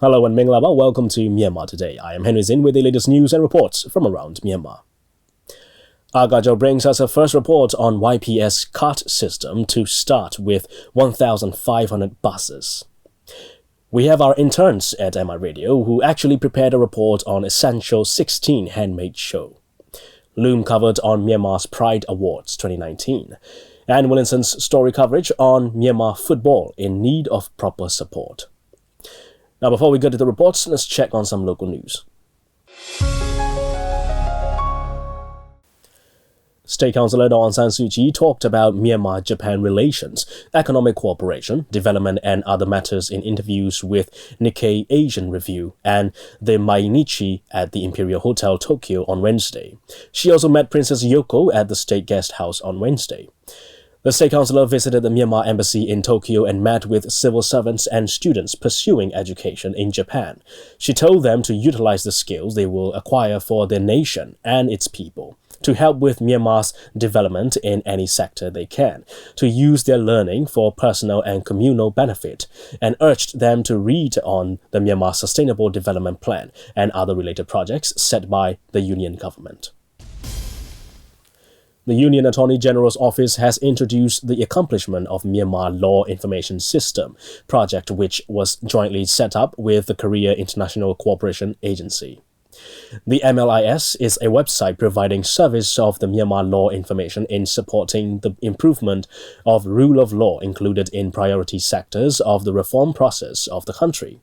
Hello and Minglaba, welcome to Myanmar Today. I am Henry Zin with the latest news and reports from around Myanmar. Agajo brings us a first report on YPS cart system to start with 1,500 buses. We have our interns at MI Radio who actually prepared a report on Essential 16 Handmade Show. Loom covered on Myanmar's Pride Awards 2019. And Williamson's story coverage on Myanmar Football in need of proper support. Now, before we go to the reports, let's check on some local news. State Councillor Aung San Suu Kyi talked about Myanmar-Japan relations, economic cooperation, development and other matters in interviews with Nikkei Asian Review and the Mainichi at the Imperial Hotel Tokyo on Wednesday. She also met Princess Yoko at the State Guest House on Wednesday. The State Councillor visited the Myanmar Embassy in Tokyo and met with civil servants and students pursuing education in Japan. She told them to utilize the skills they will acquire for their nation and its people, to help with Myanmar's development in any sector they can, to use their learning for personal and communal benefit, and urged them to read on the Myanmar Sustainable Development Plan and other related projects set by the Union government. The Union Attorney General's Office has introduced the Accomplishment of Myanmar Law Information System project, which was jointly set up with the Korea International Cooperation Agency. The MLIS is a website providing service of the Myanmar law information in supporting the improvement of rule of law included in priority sectors of the reform process of the country.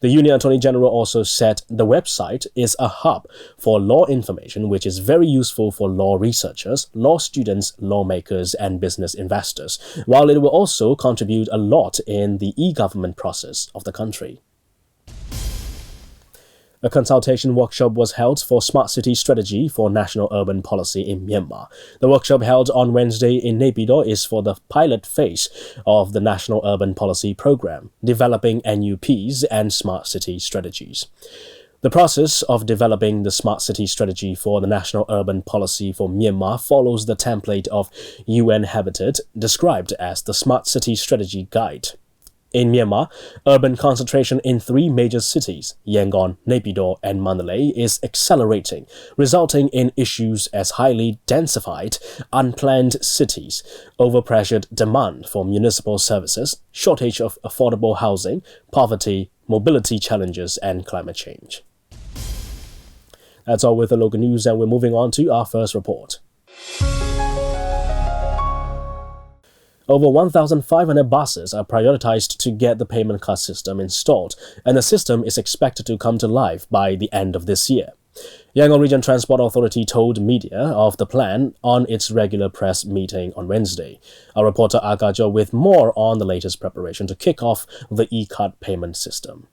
The Union Attorney General also said the website is a hub for law information which is very useful for law researchers, law students, lawmakers and business investors, while it will also contribute a lot in the e-government process of the country. A consultation workshop was held for Smart City Strategy for National Urban Policy in Myanmar. The workshop held on Wednesday in Naypyidaw is for the pilot phase of the National Urban Policy Program, developing NUPs and Smart City Strategies. The process of developing the Smart City Strategy for the National Urban Policy for Myanmar follows the template of UN Habitat, described as the Smart City Strategy Guide. In Myanmar, urban concentration in three major cities, Yangon, Naypyidaw and Mandalay, is accelerating, resulting in issues as highly densified, unplanned cities, overpressured demand for municipal services, shortage of affordable housing, poverty, mobility challenges and climate change. That's all with the local news, and we're moving on to our first report. Over 1,500 buses are prioritized to get the payment card system installed, and the system is expected to come to life by the end of this year. Yangon Region Transport Authority told media of the plan on its regular press meeting on Wednesday. Our reporter Agajo with more on the latest preparation to kick off the e-card payment system.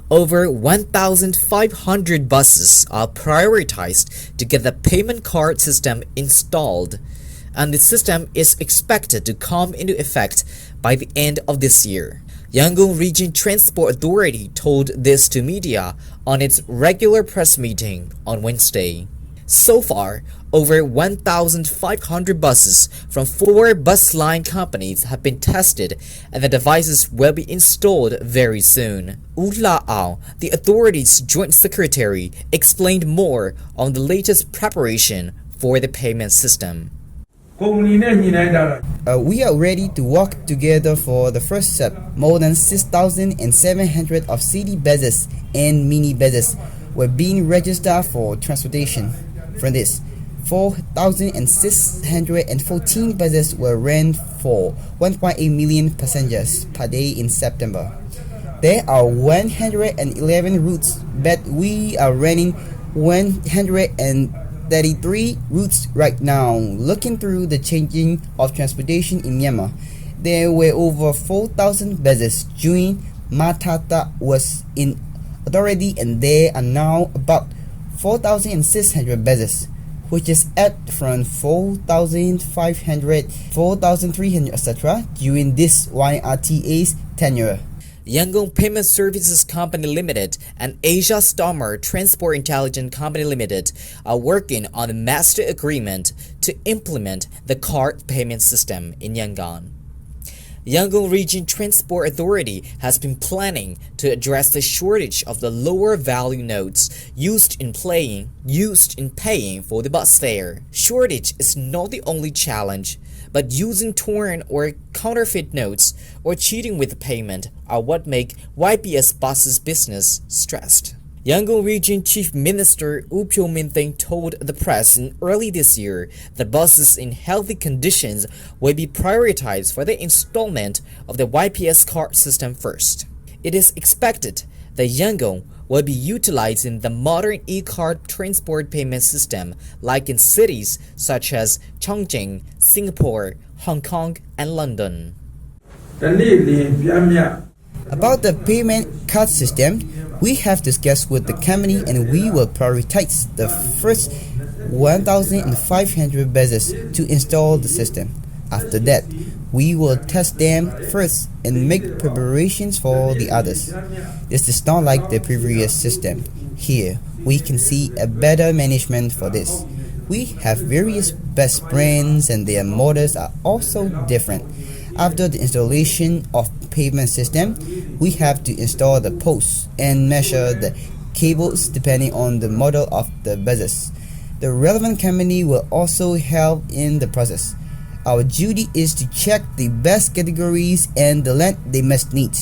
Over 1,500 buses are prioritized to get the payment card system installed, and the system is expected to come into effect by the end of this year. Yangon Region Transport Authority told this to media on its regular press meeting on Wednesday. So far, over 1,500 buses from 4 bus line companies have been tested, and the devices will be installed very soon. Ula Ao, the authority's joint secretary, explained more on the latest preparation for the payment system. We are ready to work together for the first step. More than 6,700 of city buses and mini buses were being registered for transportation. From this, 4,614 buses were ran for 1.8 million passengers per day in September. There are 111 routes, but we are running 133 routes right now. Looking through the changing of transportation in Myanmar, there were over 4,000 buses during Matata was in authority, and there are now about 4,600 buses, which is up from 4,500, 4,300, etc. during this YRTA's tenure. Yangon Payment Services Company Limited and Asia Starmer Transport Intelligence Company Limited are working on a master agreement to implement the card payment system in Yangon. Yangon Region Transport Authority has been planning to address the shortage of the lower value notes used in paying for the bus fare. Shortage is not the only challenge, but using torn or counterfeit notes or cheating with the payment are what make YPS buses business stressed. Yangon Region Chief Minister Wu Pyo-min told the press in early this year that buses in healthy conditions will be prioritized for the installment of the YPS card system first. It is expected that Yangon will be utilizing the modern e-card transport payment system like in cities such as Chongqing, Singapore, Hong Kong, and London. About the payment card system, we have discussed with the company and we will prioritize the first 1,500 buses to install the system. After that, we will test them first and make preparations for the others. This is not like the previous system. Here, we can see a better management for this. We have various bus brands and their models are also different. After the installation of payment system, we have to install the posts and measure the cables depending on the model of the buses. The relevant company will also help in the process. Our duty is to check the best categories and the length they must need.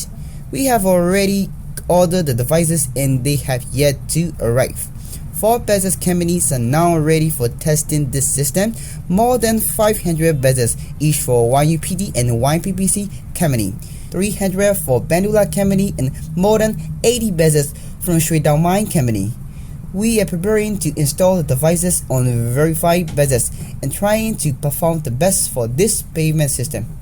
We have already ordered the devices and they have yet to arrive. 4 buses companies are now ready for testing this system. More than 500 buses, each for YUPD and YPPC company, 300 for Bandula company, and more than 80 buses from Shui Dao Mine company. We are preparing to install the devices on verified buses and trying to perform the best for this payment system.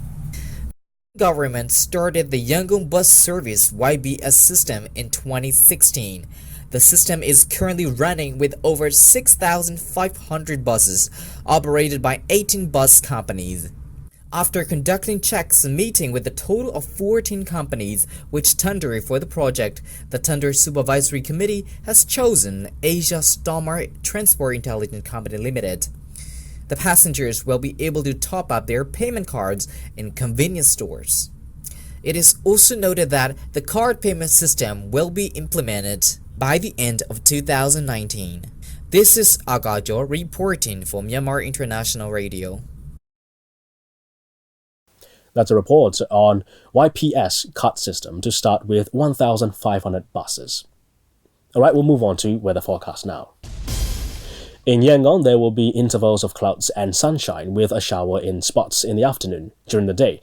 Government started the Yangon Bus Service YBS system in 2016. The system is currently running with over 6,500 buses operated by 18 bus companies. After conducting checks and meeting with a total of 14 companies which tendered for the project, the Tender Supervisory Committee has chosen Asia Stamar Transport Intelligence Company Limited. The passengers will be able to top up their payment cards in convenience stores. It is also noted that the card payment system will be implemented by the end of 2019. This is Agajo reporting for Myanmar International Radio. That's a report on YPS card system to start with 1,500 buses. Alright, we'll move on to weather forecast now. In Yangon, there will be intervals of clouds and sunshine with a shower in spots in the afternoon during the day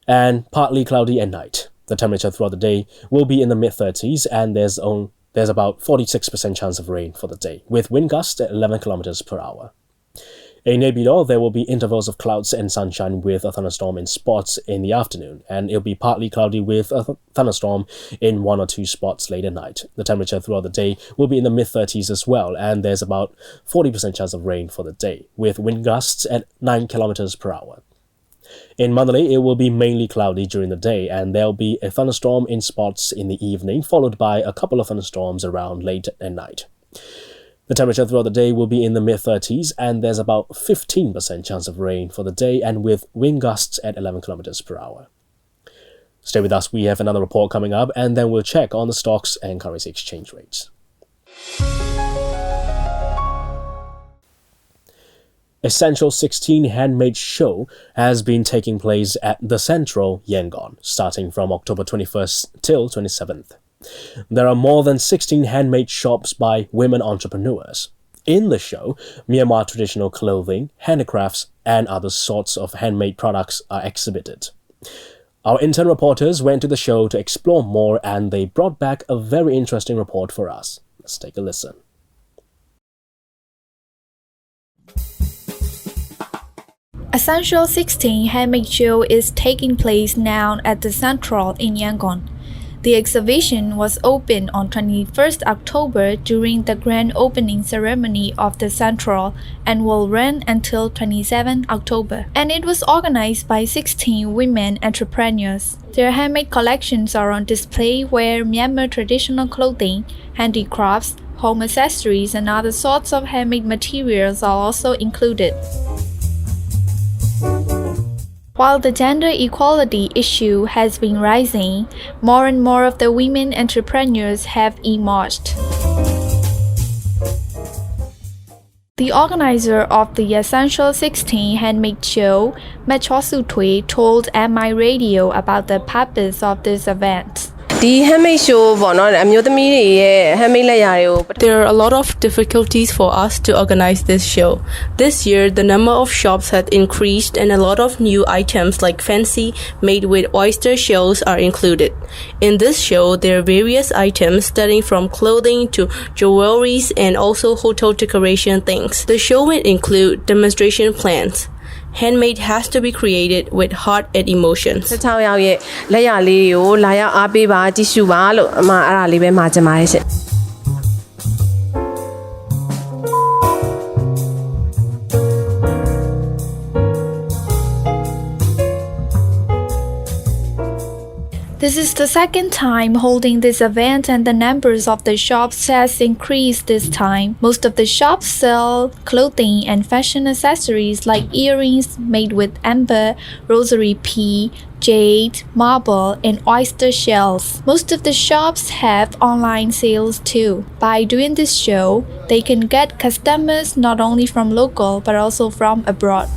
and partly cloudy at night. The temperature throughout the day will be in the mid-30s and there's about 46% chance of rain for the day, with wind gusts at 11 km per hour. In Naypyidaw, there will be intervals of clouds and sunshine with a thunderstorm in spots in the afternoon, and it'll be partly cloudy with a thunderstorm in 1 or 2 spots late at night. The temperature throughout the day will be in the mid-30s as well, and there's about 40% chance of rain for the day, with wind gusts at 9 km per hour. In Mandalay, it will be mainly cloudy during the day, and there'll be a thunderstorm in spots in the evening, followed by a couple of thunderstorms around late at night. The temperature throughout the day will be in the mid-30s, and there's about 15% chance of rain for the day, and with wind gusts at 11 km per hour. Stay with us, we have another report coming up, and then we'll check on the stocks and currency exchange rates. Essential 16 Handmade Show has been taking place at the Central, Yangon, starting from October 21st till 27th. There are more than 16 handmade shops by women entrepreneurs. In the show, Myanmar traditional clothing, handicrafts, and other sorts of handmade products are exhibited. Our intern reporters went to the show to explore more, and they brought back a very interesting report for us. Let's take a listen. Essential 16 Handmade Show is taking place now at the Central in Yangon. The exhibition was opened on 21st October during the grand opening ceremony of the Central and will run until 27 October. And it was organized by 16 women entrepreneurs. Their handmade collections are on display where Myanmar traditional clothing, handicrafts, home accessories, and other sorts of handmade materials are also included. While the gender equality issue has been rising, more and more of the women entrepreneurs have emerged. The organizer of the Essential 16 Handmade Show, Myanmar told MI Radio about the purpose of this event. The Handmade Show ပေါ့နော်အမျိုးသမီးတွေရဲ့ handmade လက်ရာတွေကို There are a lot of difficulties for us to organize this show. This year, the number of shops had increased and a lot of new items like fancy made with oyster shells are included. In this show, there are various items starting from clothing to jewelries and also hotel decoration things. The show will include demonstration plans. Handmade has to be created with heart and emotions. 16ယောက်ရဲ့လက်ရာလေးတွေကိုလာရောက်အားပေးပါကြည့်ရှုပါလို့အမအဲ့ဒါလေးပဲမှာချင်ပါတယ်ရှင် This is the second time holding this event and the numbers of the shops has increased this time. Most of the shops sell clothing and fashion accessories like earrings made with amber, rosary pea, jade, marble, and oyster shells. Most of the shops have online sales too. By doing this show, they can get customers not only from local but also from abroad.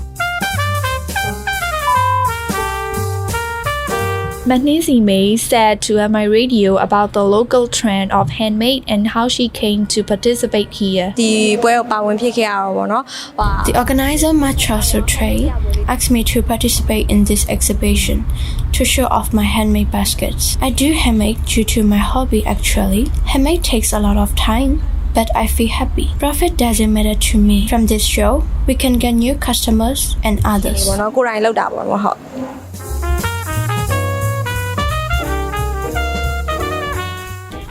Magnesi May said to MI Radio about the local trend of handmade and how she came to participate here. The organizer Myanmar Today asked me to participate in this exhibition to show off my handmade baskets. I do handmade due to my hobby actually. Handmade takes a lot of time, but I feel happy. Profit doesn't matter to me. From this show, we can get new customers and others.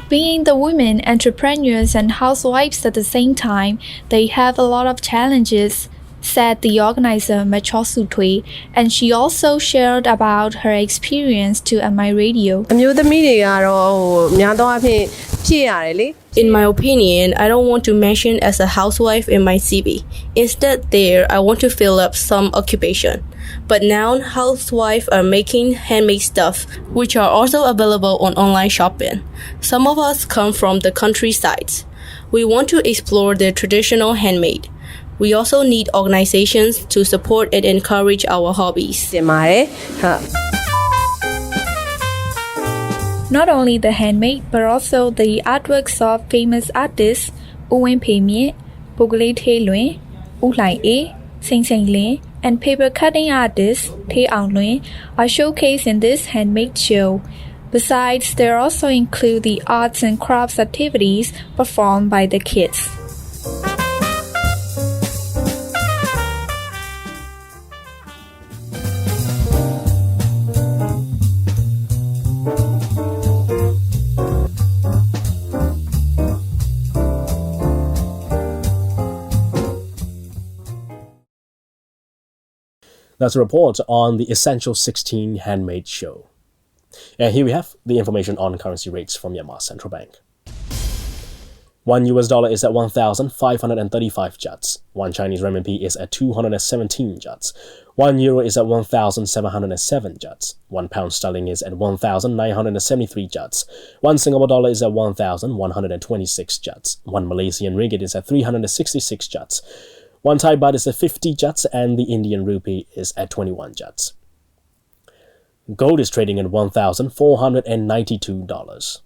Being the women entrepreneurs and housewives at the same time, they have a lot of challenges, said the organizer Myanmar, and she also shared about her experience to MI Radio. အမျိုးသမီးတွေကတော့များသောအားဖြင့်ဖြစ်ရတယ်လေ In my opinion, I don't want to mention as a housewife in my CV. Instead, there, I want to fill up some occupation. But now, housewives are making handmade stuff, which are also available on online shopping. Some of us come from the countrysides. We want to explore the traditional handmade. We also need organizations to support and encourage our hobbies. တင်ပါတယ်ဟုတ် Not only the handmade, but also the artworks of famous artists U Win Pei Myint, Pugale Thee Luin, U Hlai A, Sain Sain Lin, and paper cutting artist Thee Aung Luin are showcased in this handmade show. Besides, there also include the arts and crafts activities performed by the kids. That's a report on the Essential 16 Handmade Show. And here we have the information on currency rates from Myanmar Central Bank. $1 is at 1,535 kyats. 1 Chinese renminbi is at 217 kyats. 1 euro is at 1,707 kyats. 1 pound sterling is at 1,973 kyats. 1 Singapore dollar is at 1,126 kyats. 1 Malaysian ringgit is at 366 kyats. 1 Thai baht is at 50 kyats, and the Indian rupee is at 21 kyats. Gold is trading at $1,492.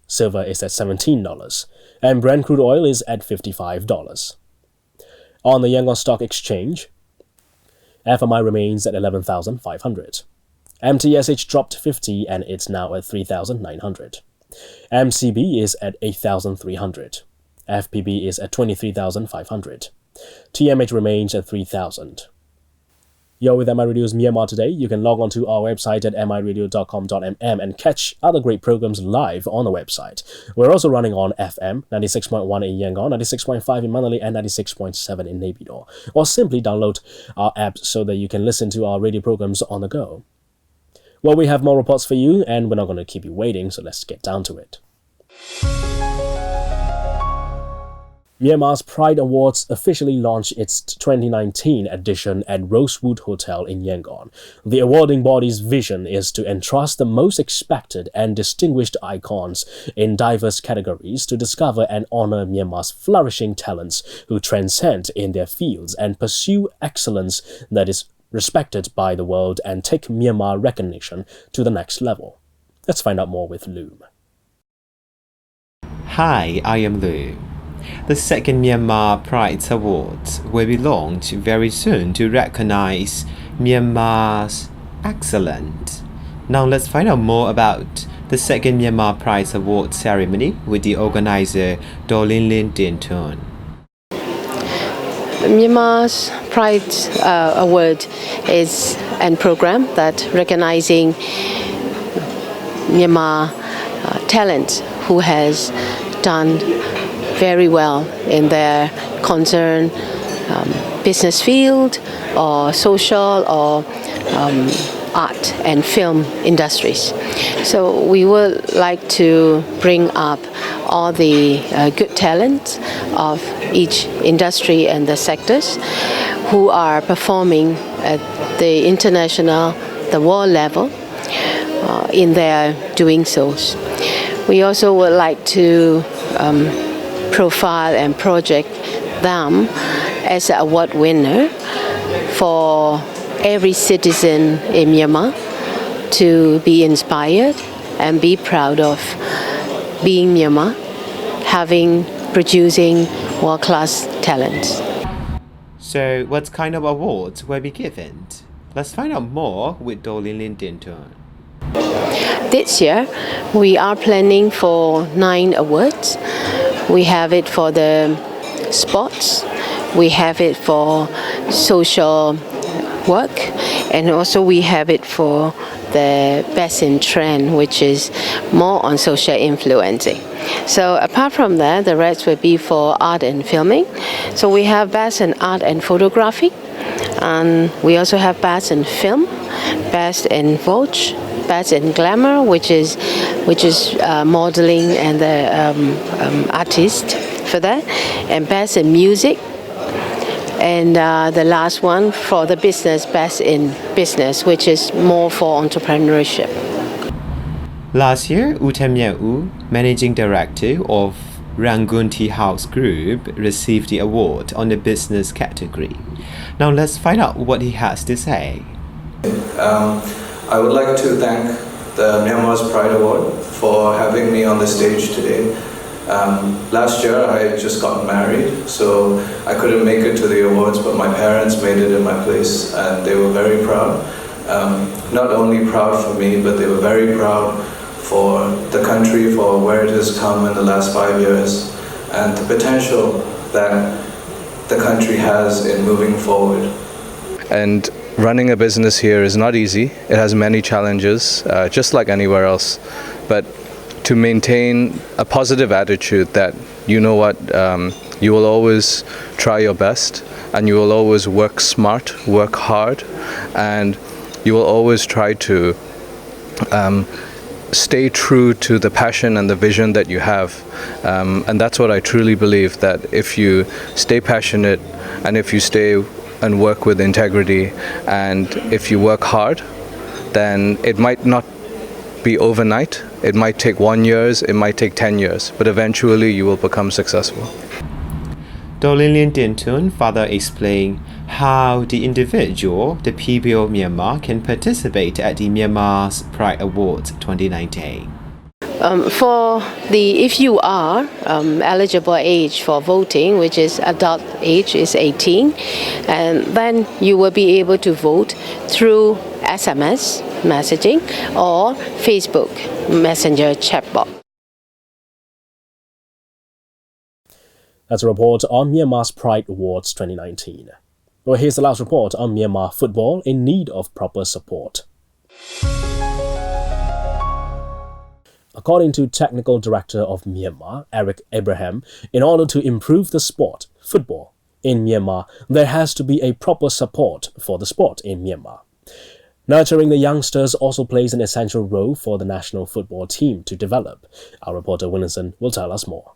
Silver is at $17, and Brent crude oil is at $55. On the Yangon Stock Exchange, FMI remains at 11,500. MTSH dropped 50 and it's now at 3,900. MCB is at 8,300. FPB is at 23,500. TMH remains at 3,000. You're with MI Radio's Myanmar Today. You can log on to our website at miradio.com.mm and catch other great programs live on the website. We're also running on FM, 96.1 in Yangon, 96.5 in Manali, and 96.7 in Naypyidaw. Or simply download our app so that you can listen to our radio programs on the go. Well, we have more reports for you, and we're not going to keep you waiting, so let's get down to it. Myanmar's Pride Awards officially launched its 2019 edition at Rosewood Hotel in Yangon. The awarding body's vision is to entrust the most expected and distinguished icons in diverse categories to discover and honor Myanmar's flourishing talents who transcend in their fields and pursue excellence that is respected by the world and take Myanmar recognition to the next level. Let's find out more with Loom. Hi, I am Lu. The second Myanmar Pride Awards will be launched very soon to recognize Myanmar's excellence. Now let's find out more about the second Myanmar Pride Awards ceremony with the organizer Lin Dintun. Myanmar's Pride Award is a program that recognizing Myanmar talent who has done very well in their concern business field or social or art and film industries. So we would like to bring up all the good talents of each industry and the sectors who are performing at the international, the world level in their doing so. We also would like to profile and project them as an award winner for every citizen in Myanmar to be inspired and be proud of being Myanmar, producing world-class talents. So what kind of awards will be given? Let's find out more with Lin Dintun. This year, we are planning for 9 awards. We have it for the sports, we have it for social work, and also we have it for the best in trend, which is more on social influencing. So apart from that, the rest will be for art and filming. So we have best in art and photography, and we also have best in film, best in Vogue, best in glamour, which is modeling and the artist for that, and best in music, and the last one for the business, best in business, which is more for entrepreneurship. Last year, U, managing director of Rangoon Tea House Group, received the award on the business category. Now let's find out what he has to say. I would like to thank the Myanmar's Pride Award for having me on the stage today. Last year I just got married, so I couldn't make it to the awards, but my parents made it in my place and they were very proud. Not only proud for me, but they were very proud for the country, for where it has come in the last 5 years and the potential that the country has in moving forward. And running a business here is not easy. It has many challenges, just like anywhere else. But to maintain a positive attitude that, you know what, you will always try your best and you will always work smart, work hard, and you will always try to stay true to the passion and the vision that you have. And that's what I truly believe, that if you stay passionate and if you stay and work with integrity, and if you work hard, then it might not be overnight. It might take 1 year, it might take 10 years, but eventually you will become successful. Lin Dintun further explained how the individual, the people of Myanmar, can participate at the Myanmar's Pride Awards 2019. If you are eligible age for voting, which is adult age is 18, and then you will be able to vote through SMS messaging or Facebook Messenger chatbot. That's a report on Myanmar's Pride Awards 2019. Well, here's the last report on Myanmar football in need of proper support. According to Technical Director of Myanmar, Eric Abraham, in order to improve the sport, football, in Myanmar, there has to be a proper support for the sport in Myanmar. Nurturing the youngsters also plays an essential role for the national football team to develop. Our reporter Williamson will tell us more.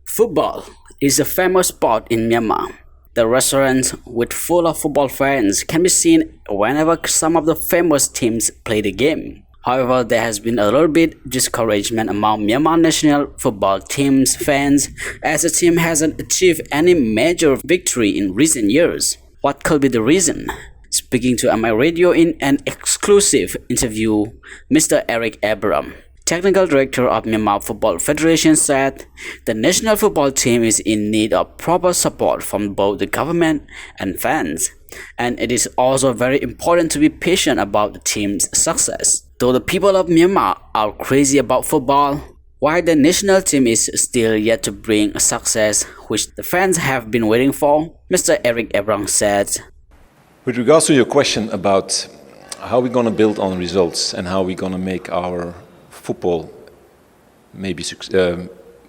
Football is a famous sport in Myanmar. The restaurants with full of football fans can be seen whenever some of the famous teams play the game. However, there has been a little bit discouragement among Myanmar national football team's fans as the team hasn't achieved any major victory in recent years. What could be the reason? Speaking to MI Radio in an exclusive interview, Mr. Eric Abram, Technical Director of Myanmar Football Federation, said the national football team is in need of proper support from both the government and fans, and it is also very important to be patient about the team's success. Though the people of Myanmar are crazy about football, why the national team is still yet to bring a success which the fans have been waiting for, Mr. Eric Abram said. With regards to your question about how we're going to build on results and how we're going to make our football maybe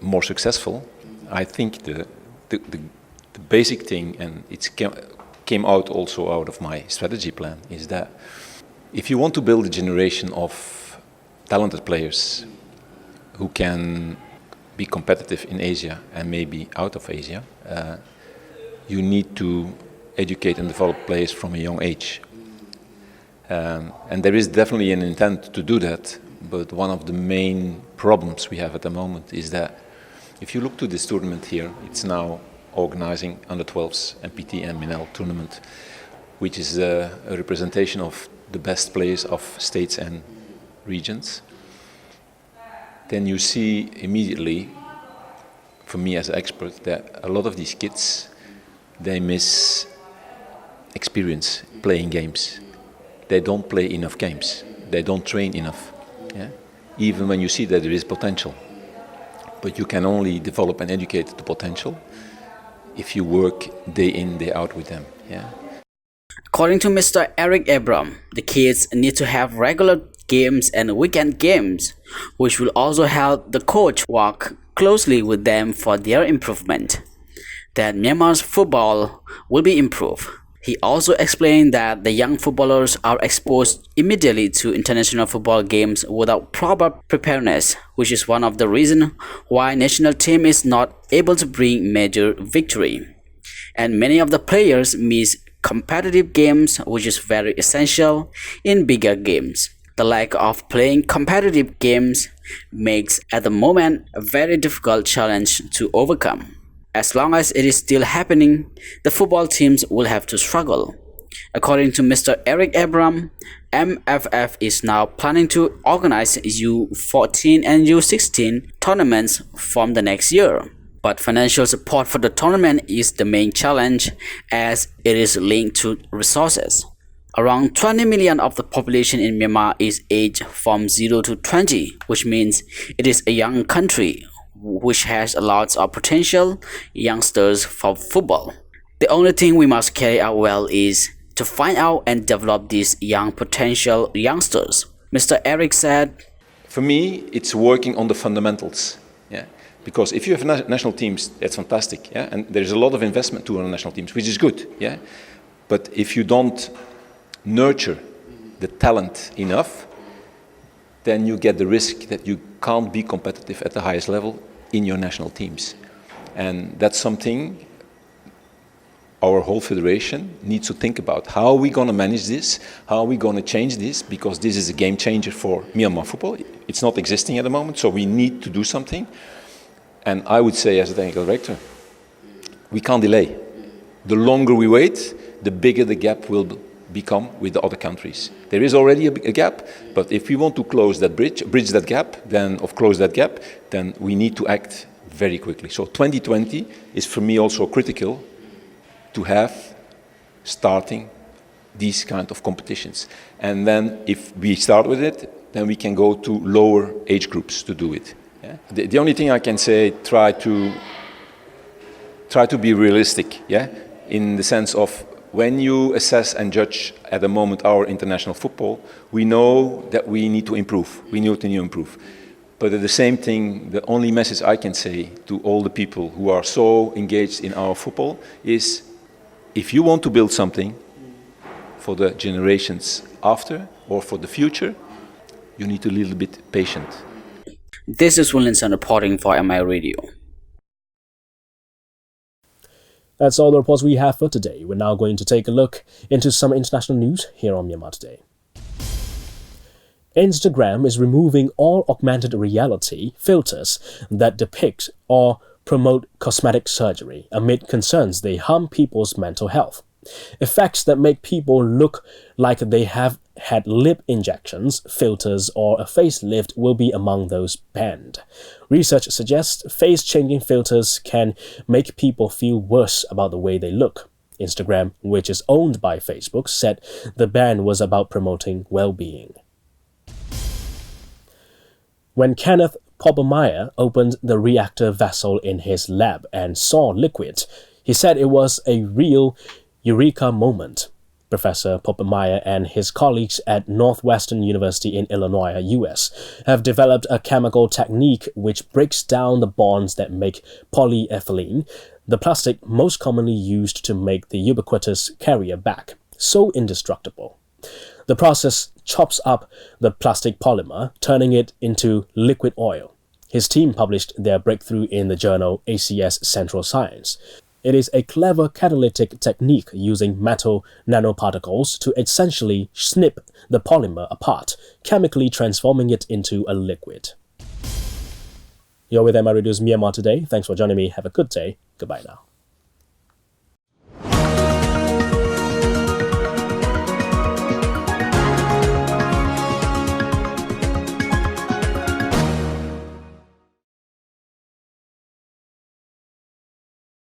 more successful, I think the basic thing, and it came out also out of my strategy plan, is that if you want to build a generation of talented players who can be competitive in Asia and maybe out of Asia, you need to educate and develop players from a young age. And there is definitely an intent to do that, but one of the main problems we have at the moment is that if you look to this tournament here, it's now organizing under 12s MPT and Minel tournament, which is a representation of the best players of states and regions. Then you see immediately, for me as an expert, that a lot of these kids, they miss experience playing games. They don't play enough games. They don't train enough. Yeah? Even when you see that there is potential. But you can only develop and educate the potential if you work day in, day out with them. Yeah? According to Mr. Eric Abram, the kids need to have regular games and weekend games, which will also help the coach work closely with them for their improvement. That Myanmar's football will be improved. He also explained that the young footballers are exposed immediately to international football games without proper preparedness, which is one of the reasons why national team is not able to bring major victory. And many of the players miss competitive games, which is very essential in bigger games. The lack of playing competitive games makes at the moment a very difficult challenge to overcome. As long as it is still happening, the football teams will have to struggle. According to Mr. Eric Abram, MFF is now planning to organize U14 and U16 tournaments from the next year. But financial support for the tournament is the main challenge as it is linked to resources. Around 20 million of the population in Myanmar is aged from 0 to 20, which means it is a young country which has a lot of potential youngsters for football. The only thing we must carry out well is to find out and develop these young potential youngsters, Mr. Eric said. For me, it's working on the fundamentals. Yeah? Because if you have national teams, that's fantastic. Yeah? And there's a lot of investment to our national teams, which is good. Yeah? But if you don't nurture the talent enough, then you get the risk that you can't be competitive at the highest level in your national teams. And that's something our whole federation needs to think about. How are we going to manage this? How are we going to change this? Because this is a game changer for Myanmar football. It's not existing at the moment, so we need to do something. And I would say, as a technical director, we can't delay. The longer we wait, the bigger the gap will become with the other countries. There is already a gap, but if we want to close that bridge that gap, close that gap, then we need to act very quickly. So 2020 is for me also critical to have starting these kind of competitions. And then if we start with it, then we can go to lower age groups to do it. Yeah? The only thing I can say, try to be realistic, yeah? In the sense of when you assess and judge at the moment our international football, we know that we need to improve. We need to improve. But at the same thing, the only message I can say to all the people who are so engaged in our football is, if you want to build something for the generations after or for the future, you need to be a little bit patient. This is Williamson reporting for MI Radio. That's all the reports we have for today. We're now going to take a look into some international news here on Myanmar Today. Instagram is removing all augmented reality filters that depict or promote cosmetic surgery amid concerns they harm people's mental health. Effects that make people look like they have had lip injections, filters, or a facelift will be among those banned. Research suggests face-changing filters can make people feel worse about the way they look. Instagram, which is owned by Facebook, said the ban was about promoting well-being. When Kenneth Poppermeyer opened the reactor vessel in his lab and saw liquid, he said it was a real eureka moment. Professor Poppermeyer and his colleagues at Northwestern University in Illinois, US, have developed a chemical technique which breaks down the bonds that make polyethylene, the plastic most commonly used to make the ubiquitous carrier bag, so indestructible. The process chops up the plastic polymer, turning it into liquid oil. His team published their breakthrough in the journal ACS Central Science. It is a clever catalytic technique using metal nanoparticles to essentially snip the polymer apart, chemically transforming it into a liquid. You're with MR Radio's Myanmar Today. Thanks for joining me. Have a good day. Goodbye now.